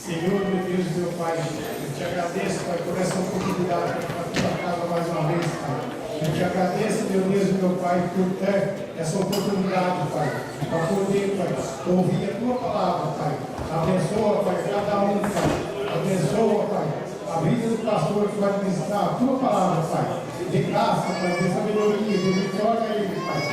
Senhor, meu Deus e meu Pai, eu te agradeço, Pai, por essa oportunidade para a tua casa mais uma vez, Pai. Eu te agradeço, meu Deus e meu Pai, por ter essa oportunidade, Pai, para poder, Pai, ouvir a tua palavra, Pai. Abençoa, Pai, cada um, Pai. Abençoa, Pai, a vida do pastor que vai ministrar a tua palavra, Pai. De graça, Pai, de sabedoria, de vitória a ele, Pai.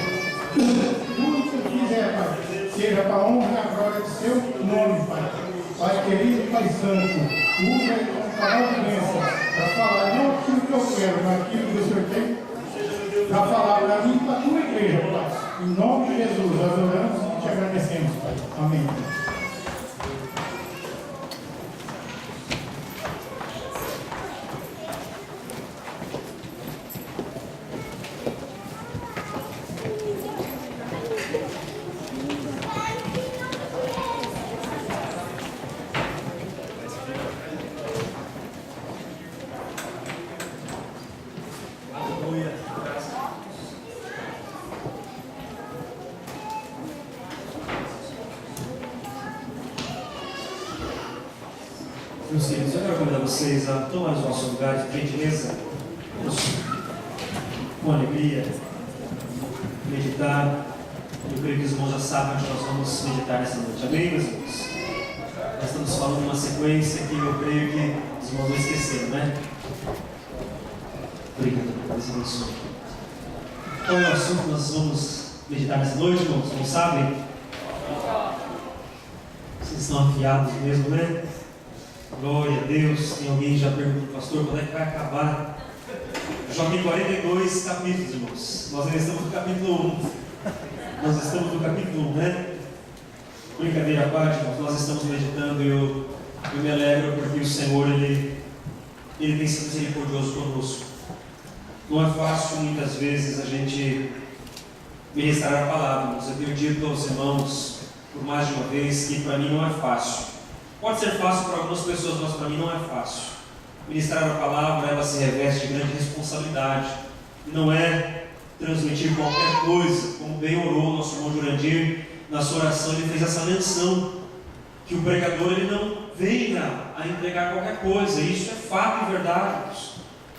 Tudo que tu fizer, Pai, seja para a honra e a glória do seu nome, Pai. Pai querido, Pai santo, usa a palavra para falar não aquilo que eu quero, mas aquilo que o Senhor tem para falar para mim e para a tua igreja, Pai. Em nome de Jesus, nós oramos e te agradecemos, Pai. Amém. Meus queridos, eu quero convidar vocês a tomar os nossos lugares, por gentileza, com alegria, meditar. Eu creio que os irmãos já sabem onde nós vamos meditar nessa noite. Amém, meus irmãos? Nós estamos falando de uma sequência que eu creio que os irmãos vão esquecer, né? Obrigado, Deus abençoe. Qual é o assunto que nós vamos meditar nessa noite, irmãos? Não sabem? Vocês estão afiados mesmo, né? Glória a Deus. Tem alguém que já perguntou, pastor, quando é que vai acabar? Já tem 42 capítulos, irmãos. Nós ainda estamos no capítulo 1. Nós estamos no capítulo 1, né? Brincadeira à parte, irmãos, nós estamos meditando e eu me alegro porque o Senhor, Ele tem sido misericordioso conosco. Não é fácil, muitas vezes, a gente ministrar a palavra, irmãos. Eu tenho dito aos irmãos, por mais de uma vez, que para mim não é fácil. Pode ser fácil para algumas pessoas, mas para mim não é fácil. Ministrar a palavra, ela se reveste de grande responsabilidade. E não é transmitir qualquer coisa, como bem orou o nosso irmão Jurandir, na sua oração ele fez essa menção, que o pregador ele não venha a entregar qualquer coisa. Isso é fato e verdade.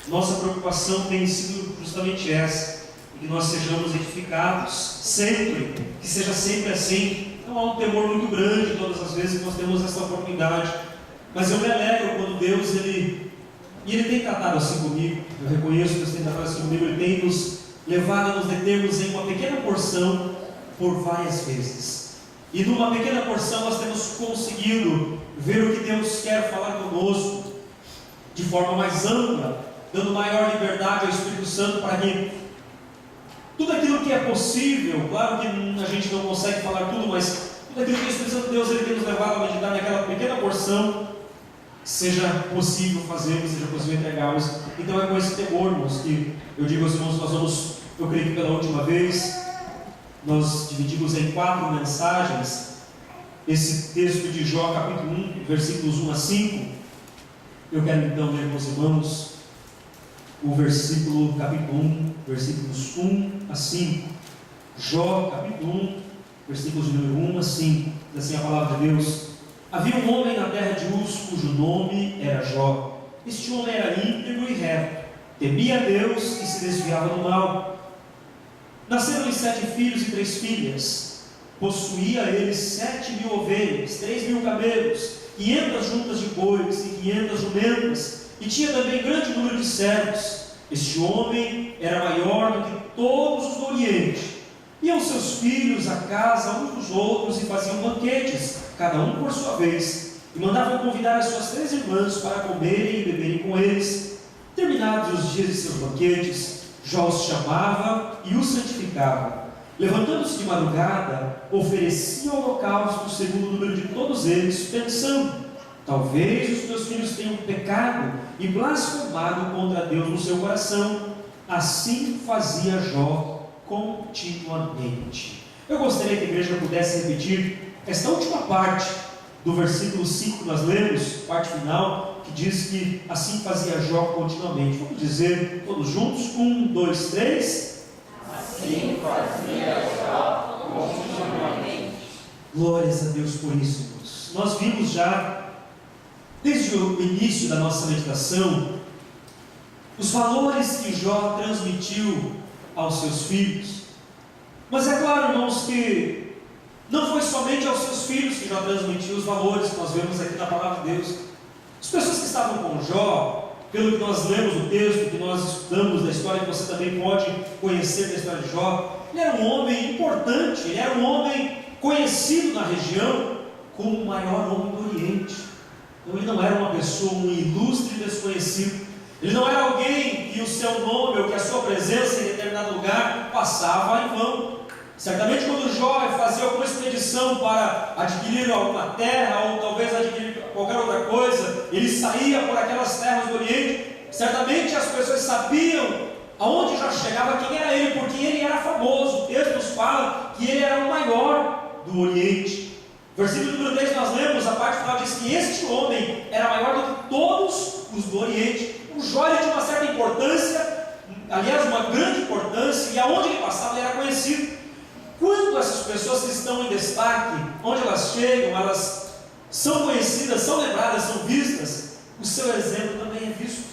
Nossa preocupação tem sido justamente essa, e que nós sejamos edificados sempre, que seja sempre assim. Não há um temor muito grande todas as vezes que nós temos essa oportunidade, mas eu me alegro quando Deus, Ele tem tratado assim comigo. Eu reconheço que Deus tem tratado assim comigo. Ele tem nos levado a nos determos em uma pequena porção por várias vezes, e numa pequena porção nós temos conseguido ver o que Deus quer falar conosco de forma mais ampla, dando maior liberdade ao Espírito Santo para que tudo aquilo que é possível, claro que a gente não consegue falar tudo, mas tudo aquilo que o Espírito Santo de Deus ele tem nos levado a meditar naquela pequena porção, seja possível fazermos, seja possível entregarmos. Então é com esse temor, irmãos, que eu digo aos irmãos, nós vamos, eu creio que pela última vez, nós dividimos em 4 mensagens, esse texto de Jó, capítulo 1, versículos 1 a 5, eu quero então ler com os irmãos, o versículo, capítulo 1, versículos 1 a 5. Jó, capítulo 1, versículos de número 1 a 5. Diz assim a palavra de Deus: havia um homem na terra de Uz, cujo nome era Jó. Este homem era íntegro e reto, temia a Deus e se desviava do mal. Nasceram-lhe 7 filhos e 3 filhas. Possuía ele 7.000 ovelhas, 3.000 camelos, 500 juntas de bois e 500 jumentas, e tinha também grande número de servos. Este homem era maior do que todos os do Oriente. Iam seus filhos à casa uns dos outros e faziam banquetes, cada um por sua vez, e mandavam convidar as suas 3 irmãs para comerem e beberem com eles. Terminados os dias de seus banquetes, Jó os chamava e os santificava. Levantando-se de madrugada, oferecia o holocausto segundo o número de todos eles, pensando: talvez os meus filhos tenham pecado e blasfemado contra Deus no seu coração. Assim fazia Jó continuamente. Eu gostaria que a igreja pudesse repetir esta última parte do versículo 5 que nós lemos, parte final, que diz que assim fazia Jó continuamente. Vamos dizer todos juntos? 1, 2, 3. Assim fazia Jó continuamente. Glórias a Deus por isso, irmãos. Nós vimos já desde o início da nossa meditação, os valores que Jó transmitiu aos seus filhos. Mas é claro, irmãos, que não foi somente aos seus filhos que Jó transmitiu os valores que nós vemos aqui na palavra de Deus. As pessoas que estavam com Jó, pelo que nós lemos no texto, que nós estudamos da história, que você também pode conhecer da história de Jó, ele era um homem importante, ele era um homem conhecido na região como o maior homem do Oriente. Então ele não era uma pessoa, um ilustre desconhecido. Ele não era alguém que o seu nome ou que a sua presença em determinado lugar passava em vão. Certamente quando Jó fazia alguma expedição para adquirir alguma terra ou talvez adquirir qualquer outra coisa, ele saía por aquelas terras do Oriente. Certamente as pessoas sabiam aonde Jó chegava, quem era ele, porque ele era famoso. O texto nos fala que ele era o maior do Oriente. Versículo número 3 nós lemos, a parte final diz que este homem era maior do que todos os do Oriente. O Jó tinha uma certa importância, aliás uma grande importância, e aonde ele passava ele era conhecido. Quando essas pessoas que estão em destaque, onde elas chegam, elas são conhecidas, são lembradas, são vistas, o seu exemplo também é visto.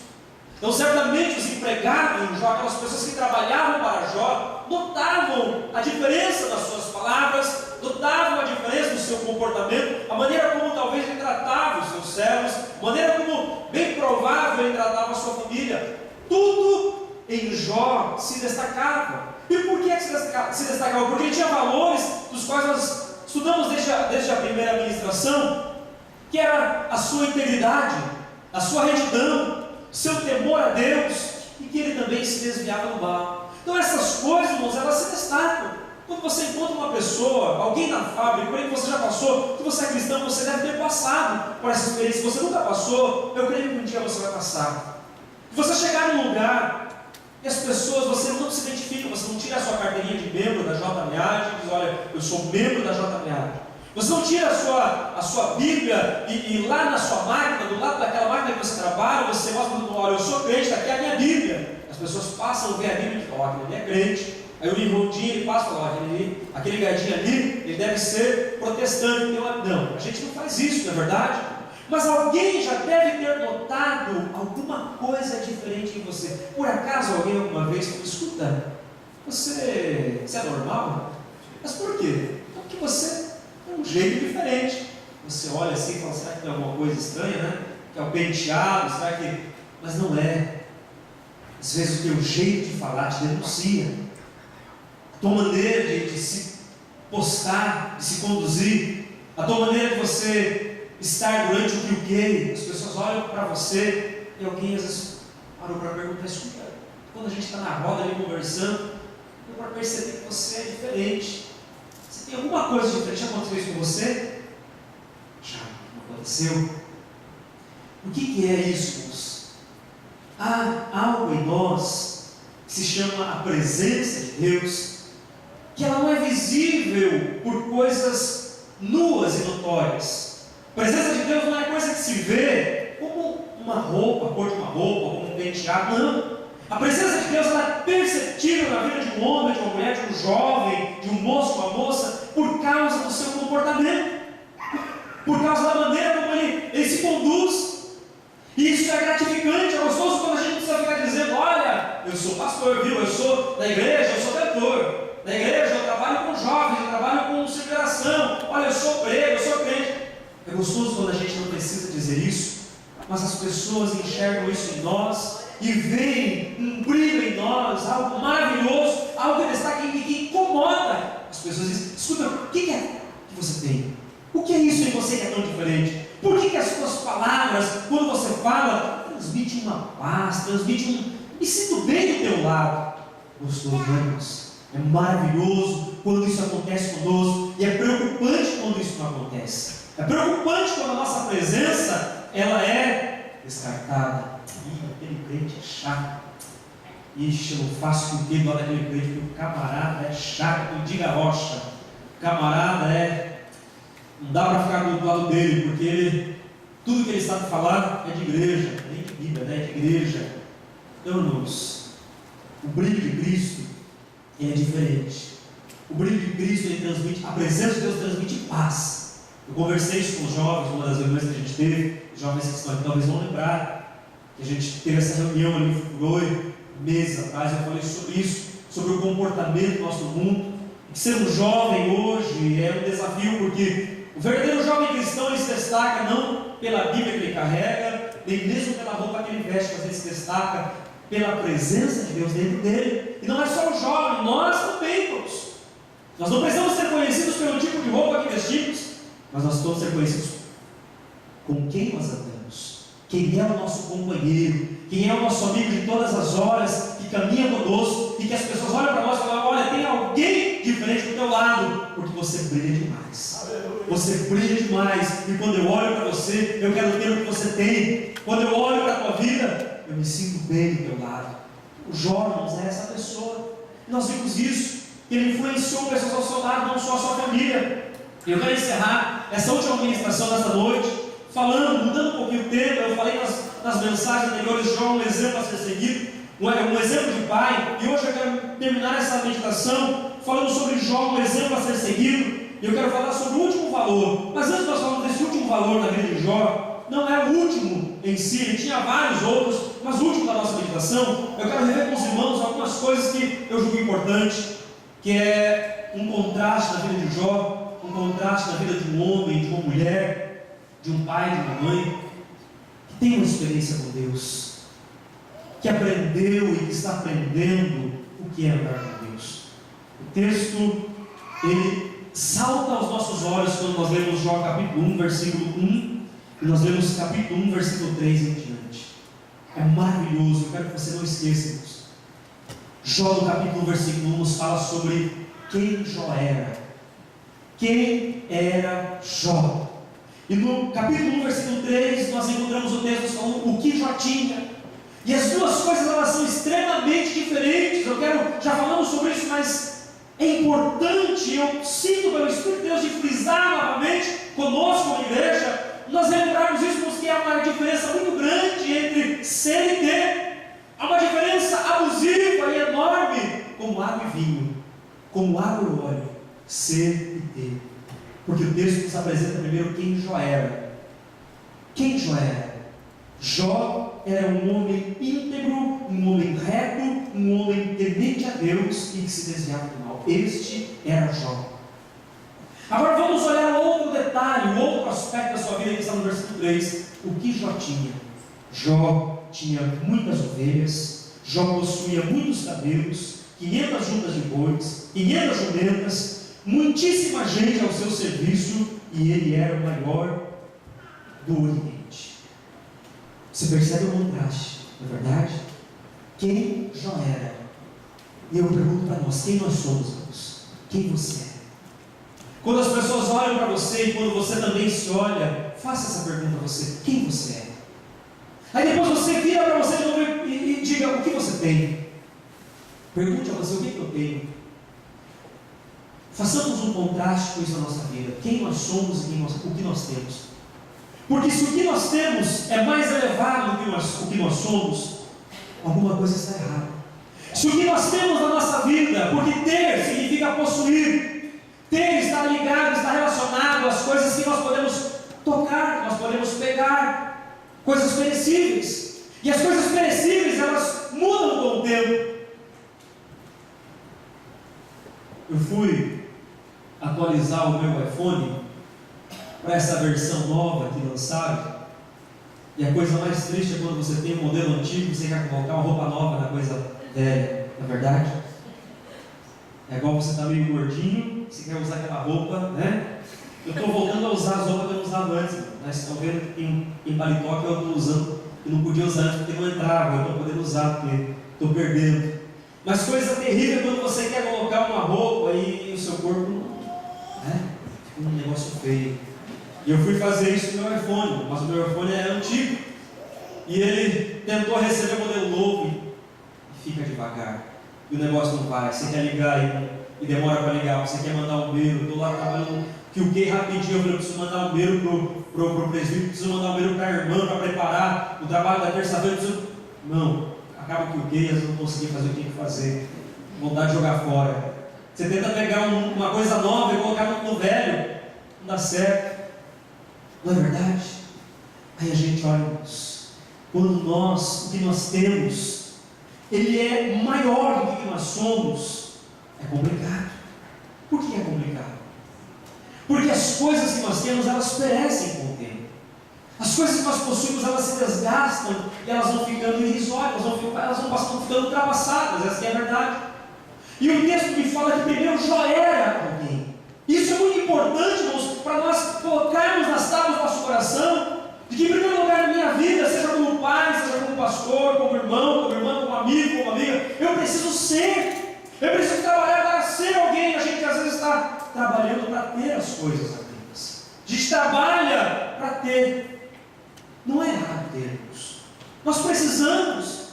Então certamente os empregados de Jó, aquelas pessoas que trabalhavam para Jó, notavam a diferença das suas palavras, notavam a diferença do seu comportamento, a maneira como talvez ele tratava os seus servos, a maneira como, bem provável, ele tratava a sua família. Tudo em Jó se destacava. E por que se destacava? Porque ele tinha valores dos quais nós estudamos desde a primeira ministração, que era a sua integridade, a sua retidão, seu temor a Deus, e que ele também se desviava do mal. Então essas coisas, irmãos, elas se destacam. Quando você encontra uma pessoa, alguém na fábrica, por aí que você já passou, que você é cristão, você deve ter passado por essa experiência. Se você nunca passou, eu creio que um dia você vai passar. Você chegar num lugar e as pessoas, você não se identifica, você não tira a sua carteirinha de membro da JMA e diz, olha, eu sou membro da JMA. Você não tira a sua Bíblia e lá na sua máquina, do lado daquela máquina que você trabalha, você mostra, olha, eu sou crente, está aqui a minha Bíblia. As pessoas passam, vê a Bíblia e falam, aquele ali é crente. Aí o Nirondinho, ele passa e fala, aquele gaidinho ali, ele deve ser protestante. Não, a gente não faz isso, não é verdade? Mas alguém já deve ter notado alguma coisa diferente em você. Por acaso alguém alguma vez falou, escuta, você é normal? Mas por quê? Porque você tem um jeito diferente. Você olha assim e fala, será que tem alguma coisa estranha, né? Que é o penteado, será que... Mas não é. Às vezes o teu jeito de falar te denuncia. A tua maneira de se postar, de se conduzir, a tua maneira de você estar durante o que as pessoas olham para você e alguém às vezes parou para perguntar, escuta, quando a gente está na roda ali conversando, deu para perceber que você é diferente. Você tem alguma coisa diferente? Já aconteceu isso com você? Já, não aconteceu. O que é isso, irmãos? Há algo em nós que se chama a presença de Deus, que ela não é visível por coisas nuas e notórias. A presença de Deus não é coisa que se vê como uma roupa, a cor de uma roupa, como um penteado, não. A presença de Deus ela é perceptível na vida de um homem, de uma mulher, de um jovem, de um moço, uma moça, por causa do seu comportamento, por causa da maneira como ele se conduz. E isso é gratificante, é gostoso quando a gente precisa ficar dizendo, olha, eu sou pastor, viu? Eu sou da igreja, eu sou mentor. Na igreja eu trabalho com jovens, eu trabalho com segregação, olha, eu sou preso, eu sou crente. É gostoso quando a gente não precisa dizer isso, mas as pessoas enxergam isso em nós e veem um brilho em nós, algo maravilhoso, algo que destaca e que incomoda. As pessoas dizem, escuta, o que é que você tem? O que é isso em você que é tão diferente? Por que as suas palavras, quando você fala, transmitem uma paz, transmitem me sinto bem do teu lado. Gostoso, né, irmãos? É maravilhoso quando isso acontece conosco e é preocupante quando isso não acontece. É preocupante quando a nossa presença ela é descartada. Aquele crente é chato. Ixi, eu não faço com quem lá daquele crente, porque o camarada é chato, eu diga rocha. O camarada não dá para ficar do lado dele, porque tudo que ele sabe falar é de igreja, nem de Bíblia, né? É de igreja. Então, irmãos, o brilho de Cristo ele é diferente. O brilho de Cristo ele transmite, a presença de Deus transmite paz. Eu conversei isso com os jovens, uma das reuniões que a gente teve. Os jovens que estão aqui talvez vão lembrar que a gente teve essa reunião ali foi meses atrás. Eu falei sobre isso, sobre o comportamento do nosso mundo. Que ser um jovem hoje é um desafio, porque o verdadeiro jovem cristão ele se destaca não pela Bíblia que ele carrega, nem mesmo pela roupa que ele veste, mas ele se destaca pela presença de Deus dentro dele. E não é só o jovem, nós também todos. Nós não precisamos ser conhecidos pelo tipo de roupa que vestimos, mas nós precisamos ser conhecidos com quem nós andamos, quem é o nosso companheiro, quem é o nosso amigo de todas as horas, que caminha conosco, e que as pessoas olham para nós e falam: olha, tem alguém diferente do teu lado, porque você brilha demais. Você brilha demais, e quando eu olho para você, eu quero ter o que você tem. Quando eu olho para a tua vida, eu me sinto bem do teu lado. O Jó, irmãos, é essa pessoa. Nós vimos isso, que ele influenciou pessoas ao seu lado, não só a sua família. E eu quero encerrar essa última ministração dessa noite, mudando um pouquinho o tema. Eu falei nas mensagens anteriores, Jó é um exemplo a ser seguido, um exemplo de pai, e hoje eu quero terminar essa meditação falando sobre Jó, um exemplo a ser seguido. E eu quero falar sobre o último valor. Mas antes de nós falarmos desse último valor na vida de Jó, não é o último em si, ele tinha vários outros, mas o último da nossa meditação, eu quero rever com os irmãos algumas coisas que eu julgo importante, que é um contraste na vida de Jó, um contraste na vida de um homem, de uma mulher, de um pai, de uma mãe, que tem uma experiência com Deus, que aprendeu e que está aprendendo o que é andar com Deus. O texto, ele salta aos nossos olhos quando nós lemos Jó capítulo 1, versículo 1, e nós lemos capítulo 1, versículo 3 em diante. É maravilhoso, eu quero que você não esqueça isso. Jó no capítulo 1, versículo 1 nos fala sobre quem Jó era. Quem era Jó? E no capítulo 1, versículo 3, nós encontramos o texto falando o que Jó tinha. E as duas coisas elas são extremamente diferentes. Eu quero, já falamos sobre isso, mas é importante, eu sinto pelo Espírito de Deus de frisar novamente conosco como igreja, nós lembrarmos isso, porque há uma diferença muito grande entre ser e ter. Há uma diferença abusiva e enorme, como água e vinho, como água e óleo, ser e ter. Porque o texto nos apresenta primeiro quem Jó era. Quem Jó era? Jó era um homem íntegro, um homem reto, um homem temente a Deus e que se desviava do mal. Este era Jó. Agora vamos olhar outro detalhe, outro aspecto da sua vida que está no versículo 3. O que Jó tinha? Jó tinha muitas ovelhas, Jó possuía muitos camelos, 500 juntas de bois, 500 jumentas, muitíssima gente ao seu serviço, e ele era o maior do Oriente. Você percebe o contraste, não é verdade? Quem Jó era? E eu pergunto para nós, quem nós somos, irmãos? Quem você é? Quando as pessoas olham para você, e quando você também se olha, faça essa pergunta a você: quem você é? Aí depois você vira para você de novo e diga: o que você tem? Pergunte a você: o que eu tenho? Façamos um contraste com isso na nossa vida. Quem nós somos e o que nós temos. Porque se o que nós temos é mais elevado do que o que nós somos, alguma coisa está errada. Se o que nós temos na nossa vida, porque ter significa possuir, ter está ligado, está relacionado às coisas que nós podemos tocar, que nós podemos pegar, coisas perecíveis. E as coisas perecíveis, elas mudam com o tempo. Eu fui atualizar o meu iPhone para essa versão nova que lançaram, e a coisa mais triste é quando você tem um modelo antigo e você quer colocar uma roupa nova na coisa velha, não é verdade? É igual você está meio gordinho, você quer usar aquela roupa, né? Eu estou voltando a usar as roupas que eu usava antes, né? Vocês estão vendo que em paletó que eu estou usando, e não podia usar antes porque não entrava, eu estou podendo usar porque estou perdendo. Mas coisa terrível quando você quer colocar uma roupa e o seu corpo, né? Fica um negócio feio. E eu fui fazer isso no meu iPhone, mas o meu iPhone é antigo. E ele tentou receber o modelo novo e fica devagar. E o negócio não vai. Você quer ligar e demora para ligar. Você quer mandar um mail. Eu estou lá trabalhando QK rapidinho. Eu falei: eu preciso mandar um mail pro presbítero, preciso mandar um mail para a irmã para preparar o trabalho da terça-feira. Não, acaba o QK e às vezes não consegui fazer o que tinha que fazer. Vontade de jogar fora. Você tenta pegar uma coisa nova e colocar no velho, não dá certo. Não é verdade? Aí a gente olha, quando o que nós temos, ele é maior do que nós somos, é complicado. Por que é complicado? Porque as coisas que nós temos, elas perecem com o tempo. As coisas que nós possuímos, elas se desgastam e elas vão ficando irrisórias, elas vão ficando ultrapassadas, essa é a verdade. E o texto me fala que primeiro Jó era alguém. Isso é muito importante, irmãos, para nós colocarmos nas tábuas do nosso coração, de que em primeiro lugar na minha vida, seja como pai, seja como pastor, como irmão, como irmã, como amigo, como amiga, eu preciso trabalhar para ser alguém. A gente às vezes está trabalhando para ter as coisas apenas. A gente trabalha para ter. Não é errado termos. Nós precisamos.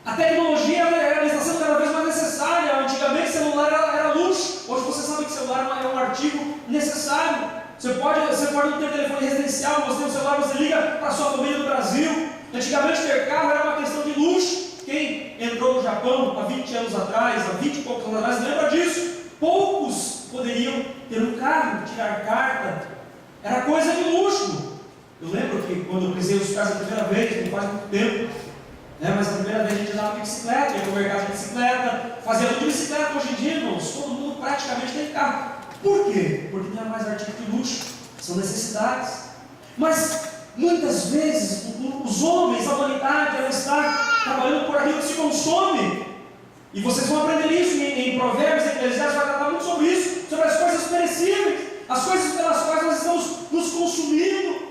A tecnologia ela está sendo cada vez mais necessária. Antigamente celular era luxo. Hoje você sabe que celular é um artigo necessário. Você pode não ter telefone residencial, você tem um celular, você liga para a sua família no Brasil. Antigamente ter carro era uma questão de luxo. Quem entrou no Japão há 20 anos atrás, há 20 e poucos anos atrás, lembra disso? Poucos poderiam ter um carro, tirar carta. Era coisa de luxo. Eu lembro que quando eu pisei os carros a primeira vez, não faz muito tempo, mas a primeira vez a gente andava de bicicleta, ia para o mercado de bicicleta, fazia tudo de bicicleta. Hoje em dia, irmãos, todo mundo praticamente tem carro. Por quê? Porque não é mais artigo de luxo, são necessidades. Mas muitas vezes os homens, a humanidade, ela está trabalhando por aquilo que se consome. E vocês vão aprender isso em Provérbios, em Eclesiastes, vai tratar muito sobre isso, sobre as coisas perecíveis, as coisas pelas quais nós estamos nos consumindo.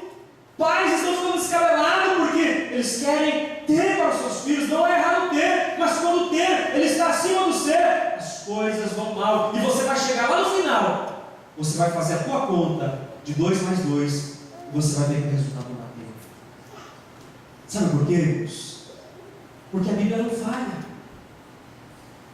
Pais estão ficando descabelados porque eles querem ter para os seus filhos. Não é errado ter, mas quando ter, ele está acima do ser. As coisas vão mal e você vai chegar lá no final. Você vai fazer a tua conta de 2 mais 2 e você vai ver que o resultado não bateu. Sabe por quê, irmãos? Porque a Bíblia não falha.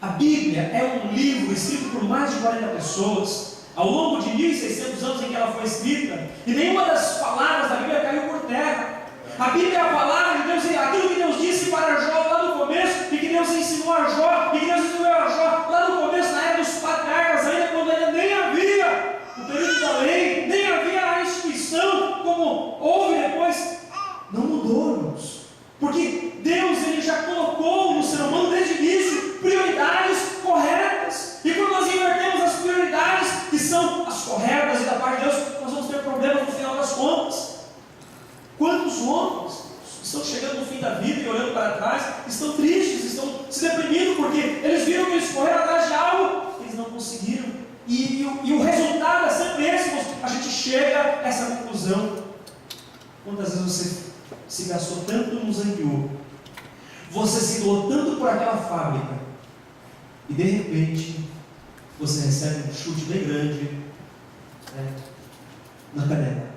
A Bíblia é um livro escrito por mais de 40 pessoas. Ao longo de 1.600 anos em que ela foi escrita, e nenhuma das palavras da Bíblia caiu por terra. A Bíblia é a palavra de Deus, aquilo que Deus disse para Jó lá no começo, e que Deus ensinou a Jó, e que Deus ensinou a Jó lá no começo, na era dos patriarcas, ainda quando ainda nem havia o período da lei, nem havia a instituição como houve depois. Não mudou, irmãos, porque Deus ele já colocou no ser humano desde o início prioridades corretas. E quando nós invertemos as prioridades, que são as corretas e da parte de Deus, nós vamos ter problemas no final das contas. Quantos homens estão chegando no fim da vida e olhando para trás, estão tristes, estão se deprimindo, porque eles viram que eles correram atrás de algo, eles não conseguiram. E o resultado é sempre esse, a gente chega a essa conclusão. Quantas vezes você se gastou tanto no zangueou, você se doou tanto por aquela fábrica, e de repente você recebe um chute bem grande na canela.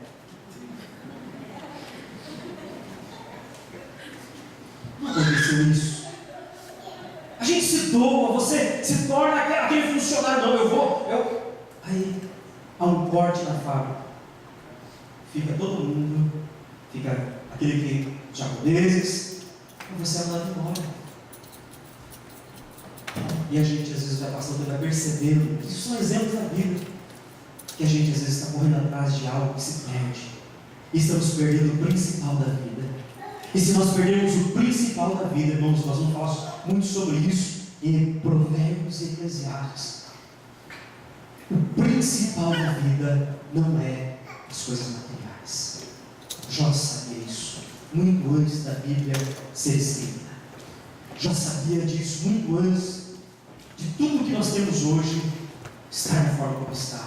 Não aconteceu isso. A gente se doa, você se torna aquele funcionário. Não, aí há um corte na fábrica. Fica todo mundo, fica aquele que japoneses, e você é mandado embora. E a gente às vezes vai passando e vai percebendo, isso são exemplos da vida, que a gente às vezes está correndo atrás de algo que se perde, e estamos perdendo o principal da vida. E se nós perdemos o principal da vida, irmãos, nós vamos falar muito sobre isso em Provérbios e Eclesiastes. O principal da vida não é as coisas materiais. Jó sabia isso muito antes da Bíblia ser escrita. Jó sabia disso muito antes de tudo que nós temos hoje estar na forma como está.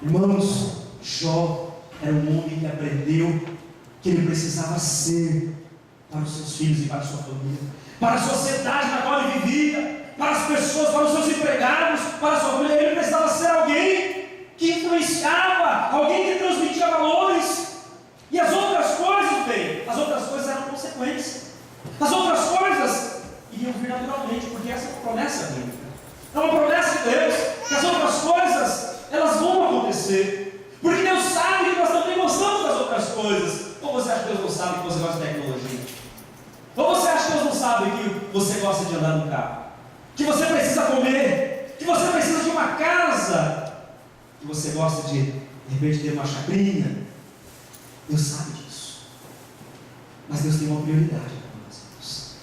Irmãos, Jó era um homem que aprendeu que ele precisava ser para os seus filhos e para a sua família, para a sociedade na qual ele vivia, para as pessoas, para os seus empregados, para a sua família. Ele precisava ser alguém que influenciava, alguém que transmitia valores. E as outras coisas, bem, as outras coisas eram consequência. As outras coisas iriam vir naturalmente, porque essa é uma promessa bíblica. É uma promessa de Deus, que as outras coisas, elas vão acontecer. Porque Deus sabe que nós também gostamos das outras coisas. Ou você acha que Deus não sabe que você gosta de tecnologia? Ou você acha que Deus não sabe que você gosta de andar no carro? Que você precisa comer? Que você precisa de uma casa? Que você gosta de repente, ter uma chacrinha? Deus sabe disso. Mas Deus tem uma prioridade para nós.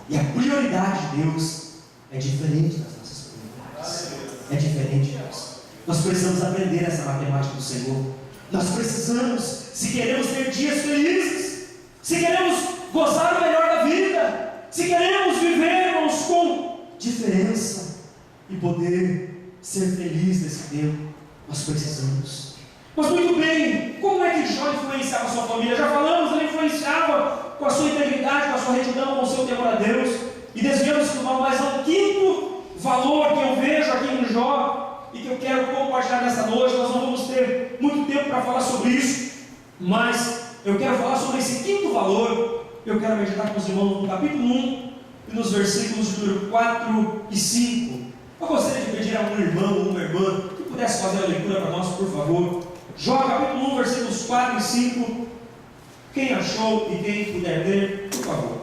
E a prioridade de Deus é diferente das nossas prioridades. É diferente, Deus. Nós precisamos aprender essa matemática do Senhor. Nós precisamos, se queremos ter dias felizes, se queremos gozar o melhor da vida, se queremos vivermos com diferença e poder ser feliz nesse tempo, nós precisamos. Mas muito bem, como é que Jó influenciava a sua família? Já falamos, ele influenciava com a sua integridade, com a sua retidão, com o seu temor a Deus. E desviamos do mal, mas o quinto valor que eu vejo aqui em Jó e que eu quero compartilhar nessa noite, nós não vamos ter muito tempo para falar sobre isso, mas eu quero falar sobre esse quinto valor. Eu quero meditar com os irmãos no capítulo 1 e nos versículos de número 4 e 5. Eu gostaria de pedir a um irmão ou uma irmã que pudesse fazer a leitura para nós, por favor. Jó capítulo 1, versículos 4 e 5. Quem achou e quem puder ler, por favor.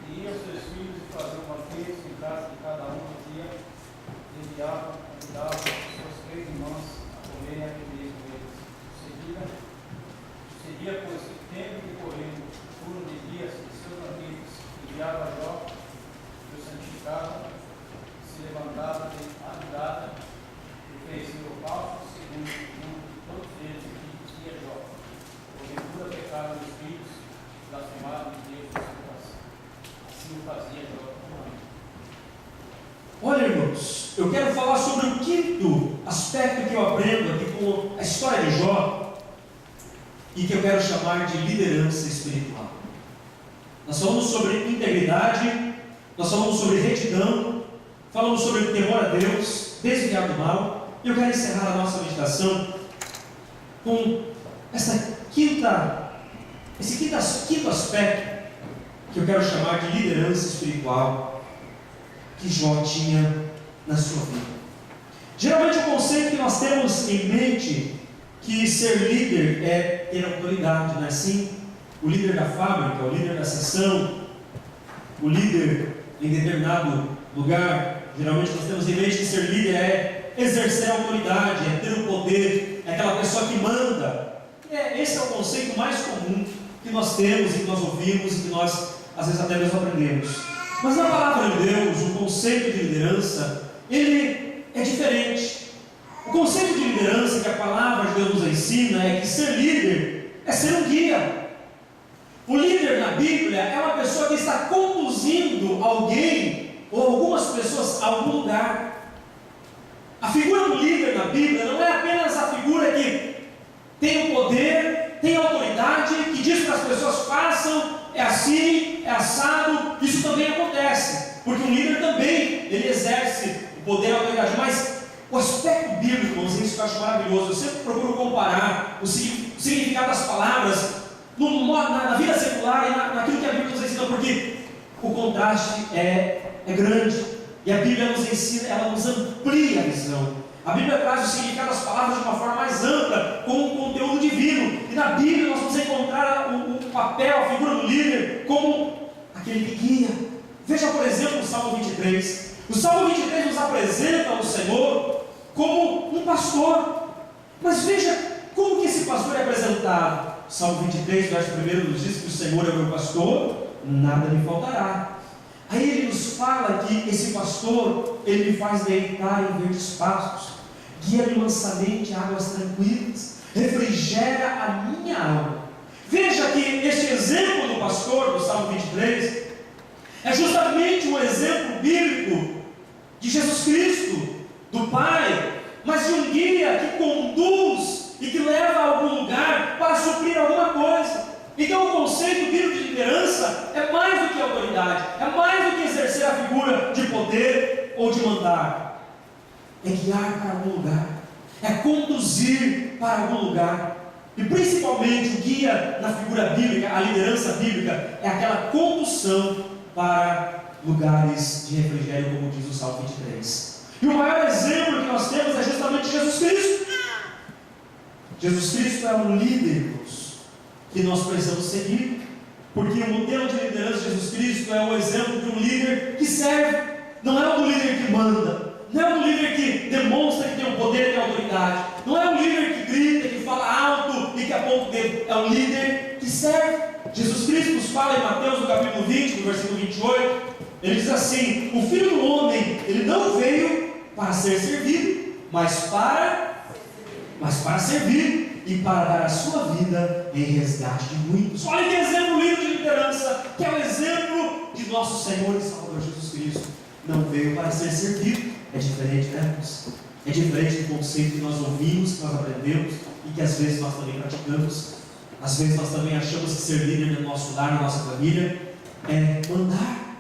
E iam seus filhos fazer uma festa em casa de cada um dia, enviavam, convidavam suas 3 irmãs a comerem aquele mesmo deles. Seguia, pois, o tempo que correu, o turno de dias de seus amigos, enviava a Jó, que o santificava, se levantava de madrugada e oferecia o falso segundo o número de todos eles que dizia Jó. Porventura pecaram os filhos, blasfemaram de Deus no seu coração. Assim o fazia Jó. Olha, irmãos, eu quero falar sobre o quinto aspecto que eu aprendo aqui com a história de Jó e que eu quero chamar de liderança espiritual. Nós falamos sobre integridade, nós falamos sobre retidão, falamos sobre temor a Deus, desviar do mal, e eu quero encerrar a nossa meditação com esse quinto aspecto que eu quero chamar de liderança espiritual que Jó tinha na sua vida. Geralmente o conceito que nós temos em mente que ser líder é ter autoridade, não é assim? O líder da fábrica, o líder da seção, o líder em determinado lugar, geralmente nós temos em mente que ser líder é exercer a autoridade, é ter o poder, é aquela pessoa que manda. Esse é o conceito mais comum que nós temos e que nós ouvimos e que nós às vezes até mesmo aprendemos. Mas na palavra de Deus, o conceito de liderança, ele é diferente. O conceito de liderança que a palavra de Deus nos ensina é que ser líder é ser um guia. O líder na Bíblia é uma pessoa que está conduzindo alguém ou algumas pessoas a algum lugar. A figura do líder na Bíblia não é apenas a figura que tem o poder, tem a autoridade, que diz para as pessoas façam, é assim, é assado. Isso também acontece, porque um líder também, ele exerce o poder e a autoridade, mas o aspecto bíblico, isso que eu acho maravilhoso. Eu sempre procuro comparar o significado das palavras na vida secular e naquilo que a Bíblia nos ensina, porque o contraste é grande, e a Bíblia nos ensina, ela nos amplia a visão. A Bíblia traz o significado das palavras de uma forma mais ampla, com um conteúdo divino, e na Bíblia nós vamos encontrar o papel, a figura do líder, como aquele que guia. Veja, por exemplo, o Salmo 23. O Salmo 23 nos apresenta o Senhor como um pastor, mas veja como que esse pastor é apresentado. O Salmo 23, verso 1 nos diz que o Senhor é o meu pastor, nada me faltará. Aí ele nos fala que esse pastor, ele me faz deitar em verdes pastos, guia-me mansamente a águas tranquilas, refrigera a minha alma. Veja que este exemplo do pastor do Salmo 23 é justamente um exemplo bíblico de Jesus Cristo, do Pai, mas de um guia que conduz e que leva a algum lugar para suprir alguma coisa. Então o conceito bíblico de liderança é mais do que autoridade, é mais do que exercer a figura de poder ou de mandar. É guiar para algum lugar, é conduzir para algum lugar. E principalmente o guia na figura bíblica, a liderança bíblica, é aquela condução para lugares de refrigério, como diz o Salmo 23. E o maior exemplo que nós temos é justamente Jesus Cristo. Jesus Cristo é um líder que nós precisamos seguir, porque o modelo de liderança de Jesus Cristo é o exemplo de um líder que serve, não é um líder que manda, não é um líder que demonstra que tem o poder e a autoridade, não é um líder que grita, que fala alto e que aponta o dedo, é um líder que serve. Jesus Cristo nos fala em Mateus, no capítulo 20, no versículo 28, ele diz assim: o Filho do Homem, ele não veio para ser servido, mas para servir e para dar a sua vida em resgate de muitos. Olha que exemplo lindo de liderança, que é o exemplo de nosso Senhor e Salvador Jesus Cristo. Não veio para ser servido. É diferente, né, irmãos? É diferente do conceito que nós ouvimos, que nós aprendemos e que às vezes nós também praticamos. Às vezes nós também achamos que ser líder no nosso lar, na nossa família, é mandar.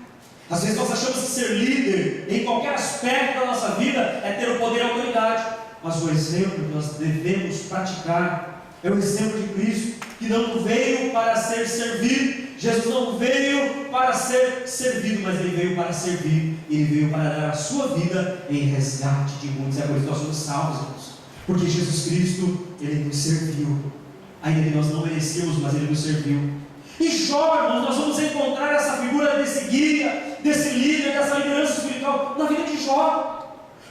Às vezes nós achamos que ser líder em qualquer aspecto da nossa vida é ter o poder e a autoridade. Mas o exemplo que nós devemos praticar é o exemplo de Cristo, que não veio para ser servido. Jesus não veio para ser servido, mas Ele veio para servir. Ele veio para dar a sua vida em resgate de muitos. É por isso que nós somos salvos, irmãos. Porque Jesus Cristo, Ele nos serviu. Ainda que nós não merecíamos, mas Ele nos serviu. E Jó, irmãos, nós vamos encontrar essa figura desse guia, desse líder, dessa liderança espiritual na vida de Jó.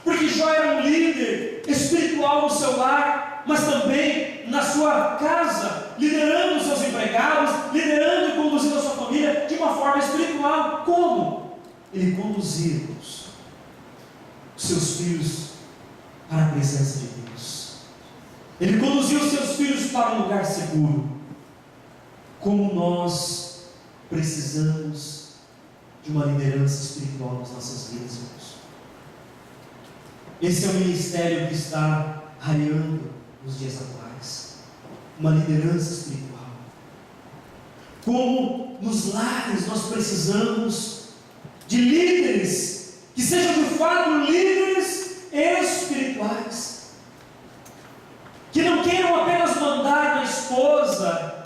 Porque Jó era um líder espiritual no seu lar, mas também na sua casa, liderando os seus empregados, liderando e conduzindo a sua família de uma forma espiritual. Como? Ele conduzia os seus filhos para a presença de Deus. Ele conduzia os seus filhos para um lugar seguro. Como nós precisamos de uma liderança espiritual nas nossas vidas, irmãos. Esse é o ministério que está raiando nos dias atuais. Uma liderança espiritual. Como nos lares nós precisamos de líderes que sejam de fato líderes espirituais, que não queiram apenas mandar na esposa,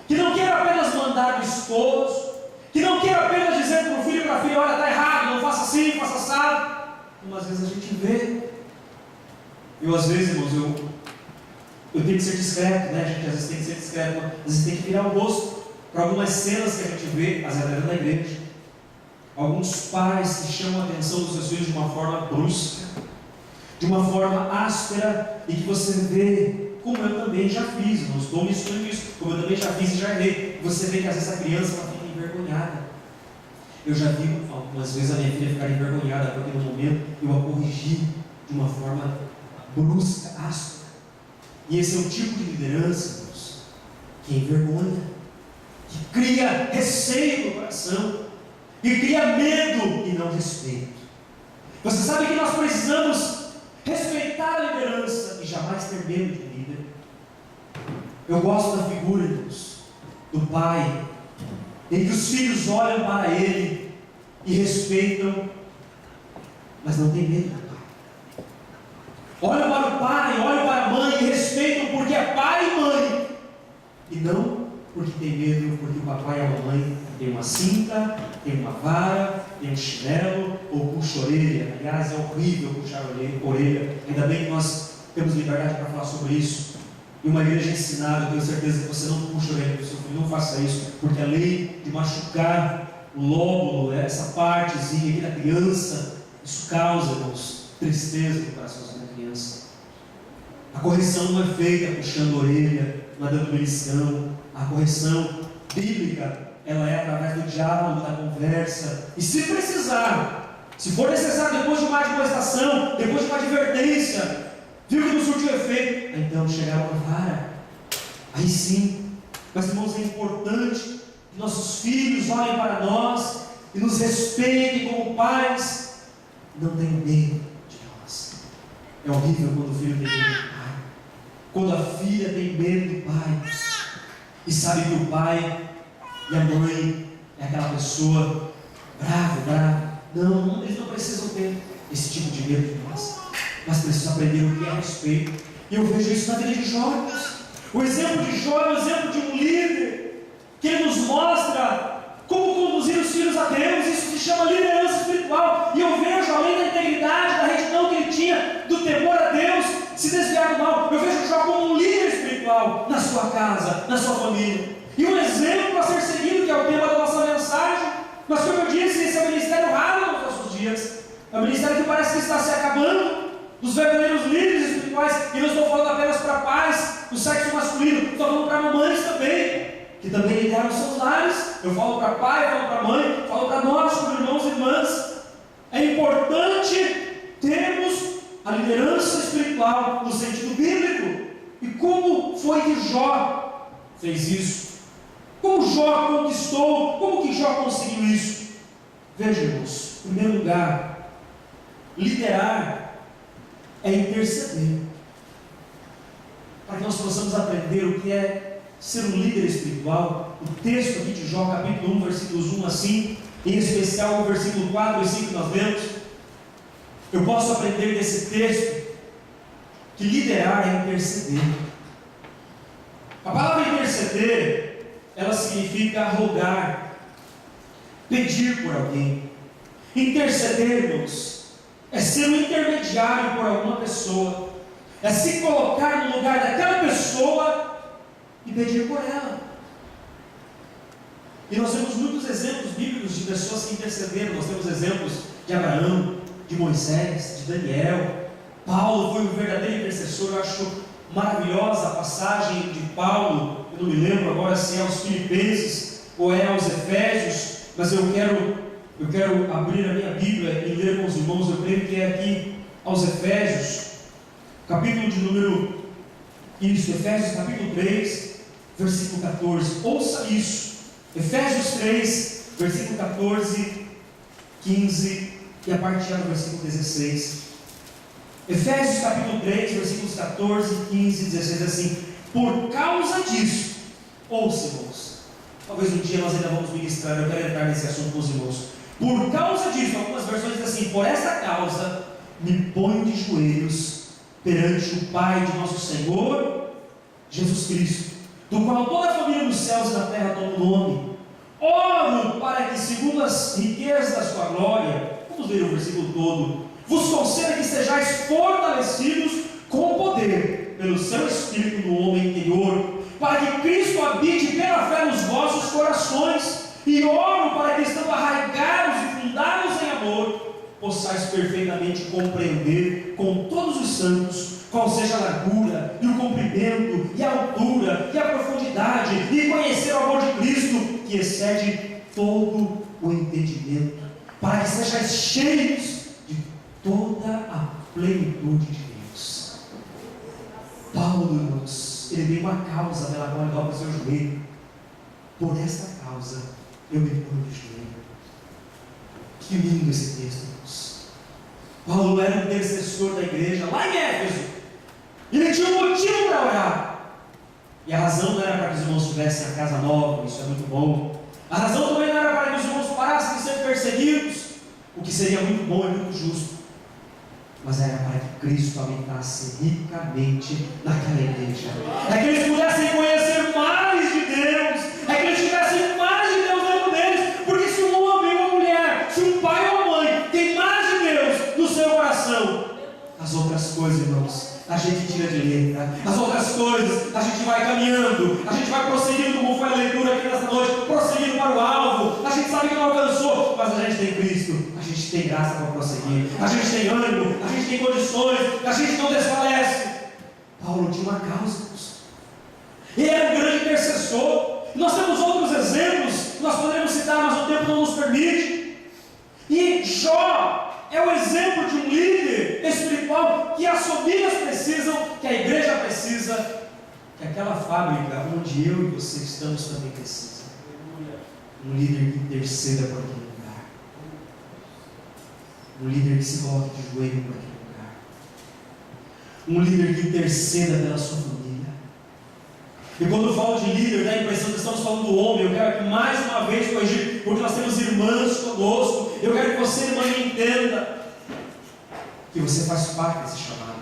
que não queiram apenas mandar no esposo, que não queiram apenas dizer para o filho e para a filha: olha, está errado, não faça assim, faça assado. Como às vezes a gente vê. Às vezes, irmãos, eu tenho que ser discreto, né? A gente às vezes tem que ser discreto, às vezes tem que virar o rosto para algumas cenas que a gente vê, às vezes na igreja. Alguns pais que chamam a atenção dos seus filhos de uma forma brusca, de uma forma áspera, e que você vê, como eu também já fiz, não estou misturando isso, como eu também já fiz e já errei. Você vê que às vezes a criança ela fica envergonhada. Eu já vi algumas vezes a minha filha ficar envergonhada, porque no momento eu a corrigi de uma forma brusca, áspera. E esse é um tipo de liderança, irmãos, que envergonha, que cria receio no coração, que cria medo e não respeito. Você sabe que nós precisamos respeitar a liderança e jamais ter medo de líder. Eu gosto da figura, irmãos, do pai, em que os filhos olham para ele e respeitam, mas não tem medo do pai. Olham para o pai, olham para a mãe e respeitam porque é pai e mãe, e não porque tem medo, porque o papai e a mamãe tem uma cinta, tem uma vara, tem um chinelo ou puxa orelha. Aliás, é horrível puxar orelha. Ainda bem que nós temos liberdade para falar sobre isso. E uma igreja ensinada, eu tenho certeza que você não puxa a orelha do seu filho, não faça isso, porque a lei de machucar o lóbulo, essa partezinha aqui da criança, isso causa, irmãos, tristeza no coração da criança. A correção não é feita puxando a orelha, não é dando beliscão. A correção bíblica, ela é através do diálogo, da conversa, e se precisar, se for necessário, depois de uma admoestação, depois de uma advertência, viu que não surtiu efeito, então chegar uma vara, aí sim. Mas, irmãos, é importante que nossos filhos olhem para nós e nos respeitem como pais, não tenham medo de nós. É horrível quando o filho tem medo do pai, quando a filha tem medo do pai, e sabe que o pai e a mãe é aquela pessoa brava. Não, eles não precisam ter esse tipo de medo de nós, mas precisam aprender o que é respeito. E eu vejo isso na vida de Jó. O exemplo de Jó é o exemplo de um líder, que ele nos mostra como conduzir os filhos a Deus. Isso se chama liderança espiritual. E eu vejo, além da integridade, da retidão que ele tinha, do temor a Deus, se desviar do mal, eu vejo Jó como um líder espiritual na sua casa, na sua família. E um exemplo a ser seguido, que é o tema da nossa mensagem. Mas como eu disse, esse é um ministério raro nos nossos dias. É um ministério que parece que está se acabando, dos verdadeiros líderes espirituais. espirituais, e não estou falando apenas para pais do sexo masculino, estou falando para mamães também, que também lideram seus lares. Eu falo para pai, eu falo para mãe, eu falo para nós como irmãos e irmãs. É importante termos a liderança espiritual no sentido bíblico. E como foi que Jó fez isso? Como Jó conquistou? Como que Jó conseguiu isso? Vejamos, em primeiro lugar, liderar é interceder, para que nós possamos aprender o que é ser um líder espiritual. O texto aqui de Jó, capítulo 1, versículos 1 a 5, em especial o versículo 4 e 5 que nós vemos, eu posso aprender desse texto que liderar é interceder. A palavra interceder, ela significa rogar, pedir por alguém. Interceder, irmãos, é ser um intermediário por alguma pessoa, é se colocar no lugar daquela pessoa e pedir por ela. E nós temos muitos exemplos bíblicos de pessoas que intercederam. Nós temos exemplos de Abraão, de Moisés, de Daniel. Paulo foi um verdadeiro intercessor. Eu acho maravilhosa a passagem de Paulo, eu não me lembro agora se é aos Filipenses ou é aos Efésios, mas eu quero abrir a minha Bíblia e ler com os irmãos. Eu creio que é aqui aos Efésios, capítulo de número, Efésios capítulo 3, versículo 14, ouça isso, Efésios 3, versículo 14, 15 e a partir do versículo 16, Efésios capítulo 3, versículos 14, 15 e 16, assim: por causa disso, ouça, irmãos, talvez um dia nós ainda vamos ministrar, eu quero entrar nesse assunto com os irmãos. Por causa disso, algumas versões dizem assim: por esta causa, me ponho de joelhos perante o Pai de nosso Senhor Jesus Cristo, do qual toda a família dos céus e da terra toma o nome. Oro para que, segundo as riquezas da sua glória, vamos ler o versículo todo, vos conceda que sejais fortalecidos com poder pelo seu Espírito no homem interior, para que Cristo habite pela fé nos vossos corações. E oro para que, estando arraigados e fundados em amor, possais perfeitamente compreender com todos os santos qual seja a largura, e o comprimento, e a altura, e a profundidade, e conhecer o amor de Cristo, que excede todo o entendimento, para que sejais cheios de toda a plenitude de Deus. Paulo, irmãos, ele tem uma causa pela qual ele dobra o seu joelho. Por esta causa eu me ponho de joelho. Que lindo esse texto, irmãos. Paulo era um intercessor da igreja lá em Éfeso. Ele tinha um motivo para orar. E a razão não era para que os irmãos tivessem a casa nova, isso é muito bom. A razão também não era para que os irmãos parassem de ser perseguidos, o que seria muito bom e muito justo. Mas era para que Cristo habitasse ricamente naquela igreja. É que eles pudessem conhecer mais de Deus. É que eles tivessem mais de Deus dentro deles. Porque se um homem ou uma mulher, se um pai ou uma mãe tem mais de Deus no seu coração, as outras coisas, irmãos, a gente tira de letra. As outras coisas, a gente vai caminhando, a gente vai prosseguindo, como foi a leitura aqui nessa noite, prosseguindo para o alvo. A gente sabe que não alcançou, mas a gente tem Cristo, a gente tem graça para prosseguir, a gente tem ânimo, a gente tem condições, a gente não desfalece. Paulo tinha uma causa, ele era um grande intercessor. Nós temos outros exemplos que nós poderíamos citar, mas o tempo não nos permite. E Jó é o exemplo de um líder espiritual que as famílias precisam, que a igreja precisa, que aquela fábrica onde eu e você estamos também precisa. Um líder que interceda por aquele lugar. Um líder que se coloque de joelho por aquele lugar. Um líder que interceda pela sua família. E quando eu falo de líder, dá a impressão que estamos falando do homem. Eu quero que mais uma vez corrigir, porque nós temos irmãs conosco. Eu quero que você, irmã, entenda que você faz parte desse chamado.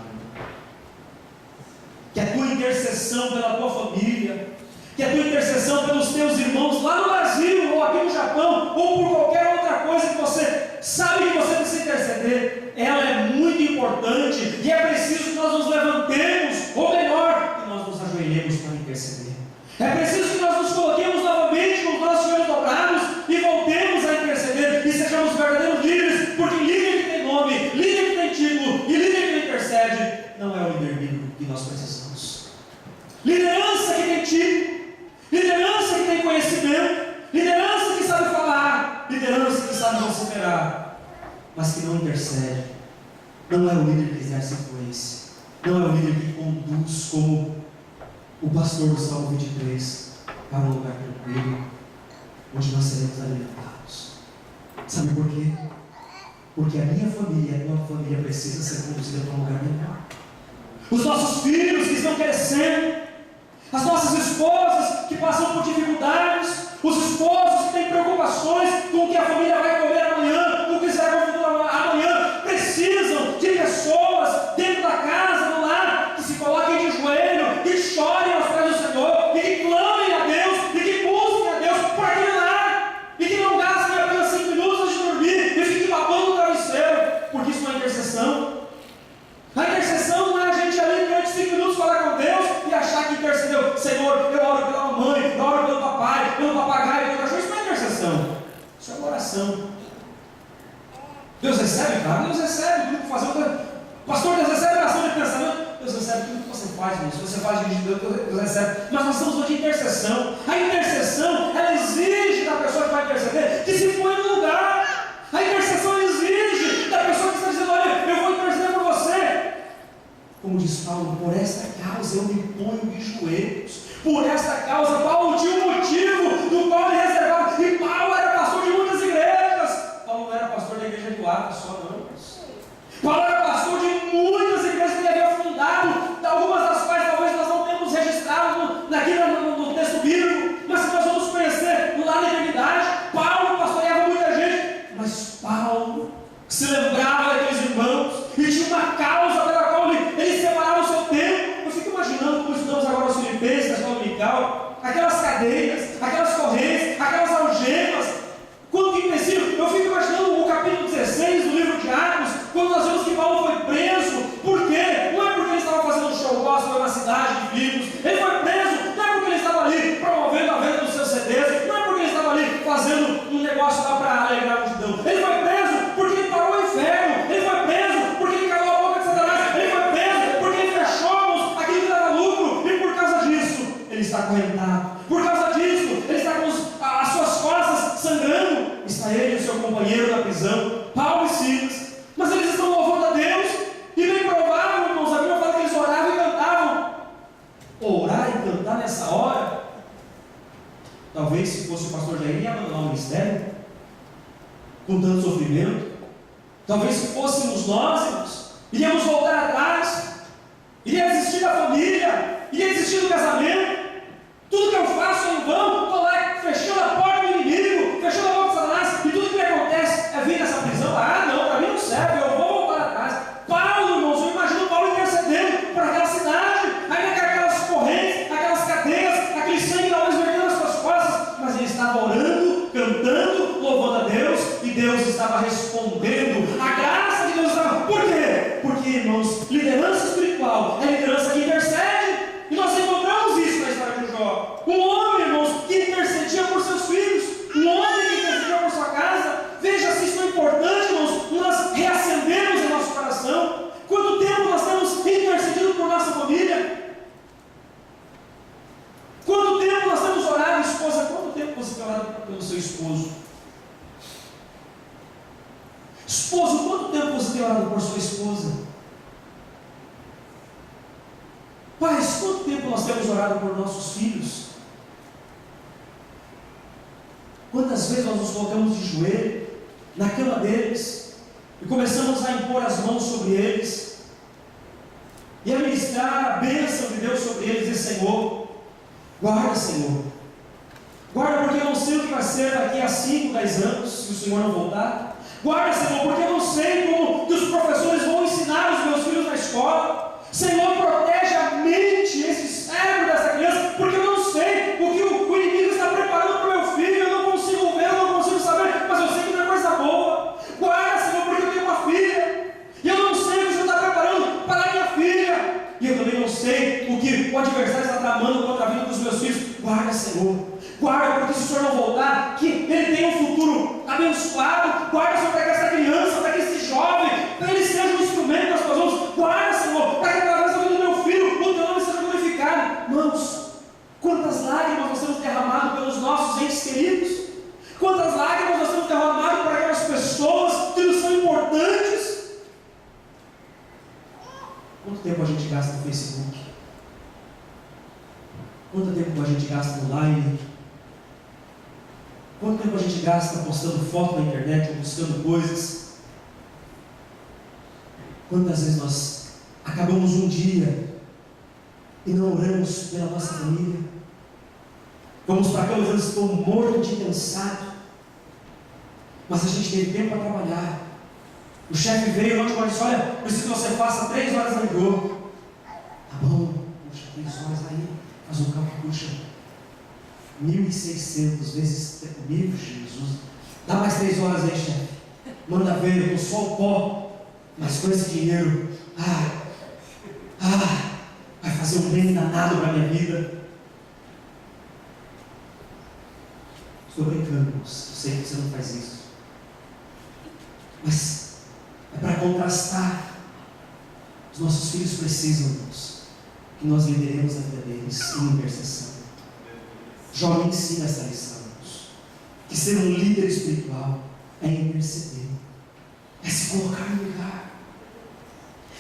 Que a tua intercessão pela tua família, que a tua intercessão pelos teus irmãos lá no Brasil, ou aqui no Japão, ou por qualquer outra coisa que você sabe que você precisa interceder, ela é muito importante. E é preciso que nós nos levantemos, ou melhor, que nós nos ajoelhemos para interceder. É preciso que nós nos coloquemos novamente com os nossos joelhos dobrados e voltemos a interceder e sejamos verdadeiros líderes, porque líder que tem nome, líder que tem título e líder que intercede não é o líder bíblico. prosperar, mas que não intercede. Não é o líder que exerce influência. Não é o líder que conduz como o pastor do Salmo 23 para um lugar tranquilo, onde nós seremos alimentados. Sabe por quê? Porque a minha família, a tua família precisa ser conduzida para um lugar melhor. Os nossos filhos que estão crescendo, as nossas esposas que passam por dificuldades, os esposos que têm preocupações com o que a família vai comer amanhã, com o que será comido amanhã, precisam de pessoas dentro da casa, no lar, que se coloquem de joelho, que chorem aos pés do Senhor, e que clamem a Deus, e que busquem a Deus por aquele lar, e que não gastem apenas 5 minutos antes de dormir, e fiquem babando no travesseiro, porque isso não é intercessão. A intercessão não é a gente ali durante 5 minutos falar com Deus e achar que intercedeu. Senhor, eu oro pela mamãe, eu oro pelo papai, pelo papagaio, pelo cachorro. Isso não é intercessão. Isso é uma oração. Deus recebe, cara? Deus recebe. Pastor, Deus recebe a oração de pensamento. Deus recebe tudo que você faz, irmão. Se você faz de Deus, Deus recebe. Mas nós estamos falando de intercessão. A intercessão, ela exige da pessoa que vai interceder que se põe no lugar. A intercessão exige da pessoa que está dizendo: olha, eu vou interceder por você. Como diz Paulo, por esta causa eu me ponho de joelhos. Por esta causa, Paulo tinha um motivo do qual ele reservava. E Paulo era pastor de muitas igrejas. Paulo não era pastor da igreja do Atos só, não. Paulo era pastor de muitas igrejas que ele havia fundado, algumas das quais talvez nós não temos registrado no texto bíblico, mas que nós vamos conhecer lá na eternidade. Paulo pastoreava muita gente, mas Paulo se lembrava daqueles irmãos e tinha uma causa pela qual ele separava o seu tempo. Eu fico imaginando como estudamos agora os Filipenses, na escola dominical, aquelas cadeias, aquelas correntes, aquelas algemas, quanto empecilho. Eu fico imaginando o capítulo 16 do livro de Atos, quando nós vemos que Paulo foi preso. Por quê? Não é porque ele estava fazendo um show gospel na cidade de Filipos. Ele foi preso, não é porque ele estava ali promovendo a venda dos seus CDs, não é porque ele estava ali fazendo um negócio lá para alegrar a multidão. Ele foi preso porque ele parou o inferno. Ele foi preso porque ele calou a boca de Satanás. Ele foi preso porque ele fechou aquilo que dava lucro. E por causa disso, ele está acorrentado. Por causa disso, ele está com as suas costas sangrando. Está ele e o seu companheiro na prisão, Paulo e Silas. Mas eles estão louvando a Deus. E bem provável, irmãos, a Bíblia fala que eles oravam e cantavam. Orar e cantar nessa hora, talvez se fosse o pastor Jair, ia abandonar o ministério com tanto sofrimento. Talvez se fôssemos nós, irmãos, iríamos voltar atrás, iria desistir da família, iria desistir do casamento. Tudo que eu faço é em vão. Estou lá fechando a porta do inimigo, fechando a porta de Satanás, e tudo que me acontece é vir nessa prisão. Ah, não, para mim não serve, eu vou voltar atrás. Paulo, irmãos, eu imagino Paulo intercedendo por aquela cidade, ainda com aquelas correntes, aquelas cadeias, aquele sangue talvez vertendo nas suas costas, mas ele estava orando, cantando, louvando a Deus, e Deus estava respondendo. A graça de Deus estava. Por quê? Porque, irmãos, liderança espiritual é liderança que intercede, e nós encontramos isso na história de Jó. Um homem, irmãos, que intercedia por seus filhos, um homem que intercedia por sua casa. Veja se isso é importante, irmãos, nós reacendemos em nosso coração. Quanto tempo nós temos intercedido por nossa família? Quanto tempo nós temos orado, esposa? Quanto tempo você tem orado pelo seu esposo? Esposo, quanto tempo você tem orado por sua esposa? Pais, quanto tempo nós temos orado por nossos filhos? Quantas vezes nós nos colocamos de joelho na cama deles e começamos a impor as mãos sobre eles e a ministrar a bênção de Deus sobre eles, e dizer: Senhor, guarda, Senhor, guarda, porque eu não sei o que vai ser daqui a 5, 10 anos, se o Senhor não voltar. Guarda, Senhor, porque eu não sei como que os professores vão ensinar os meus filhos na escola. Senhor, protege a mente, esse cérebro dessa criança, porque eu não sei o que o inimigo está preparando para o meu filho. Eu não consigo ver, eu não consigo saber, mas eu sei que não é coisa boa. Guarda, Senhor, porque eu tenho uma filha, e eu não sei o que o Senhor está preparando para a minha filha, e eu também não sei o que o adversário está tramando contra a vida dos meus filhos. Guarda, Senhor, guarda, porque se o Senhor não voltar, que ele tenha um futuro abençoado. Guarda, Senhor, para que essa criança, para que esse jovem, para ele seja um instrumento das tuas mãos. Guarda, Senhor, para que através da vida do meu filho o teu nome seja glorificado. Irmãos, quantas lágrimas nós temos derramado pelos nossos entes queridos? Quantas lágrimas nós temos derramado por aquelas pessoas gente gasta no Facebook? Quanto tempo a gente gasta no Line? Quanto tempo a gente gasta postando foto na internet ou buscando coisas? Quantas vezes nós acabamos um dia e não oramos pela nossa família? Vamos para a cama dizendo: estou morto de cansado. Mas a gente teve tempo para trabalhar. O chefe veio ontem e disse: olha, preciso que você faça 3 horas na ligou. Tá bom, puxa, 3 horas aí. Faz um cálculo, puxa, 1.600 vezes 1.000, Jesus. Dá mais 3 horas aí, chefe. Manda ver, eu estou só o pó. Mas com esse dinheiro, vai fazer um bem danado para a minha vida. Estou brincando, eu sei que você não faz isso. Mas é para contrastar. Os nossos filhos precisam, irmãos, que nós lideremos a vida deles em intercessão. Jó me ensina essa lição, irmãos, que ser um líder espiritual é interceder, é se colocar no lugar,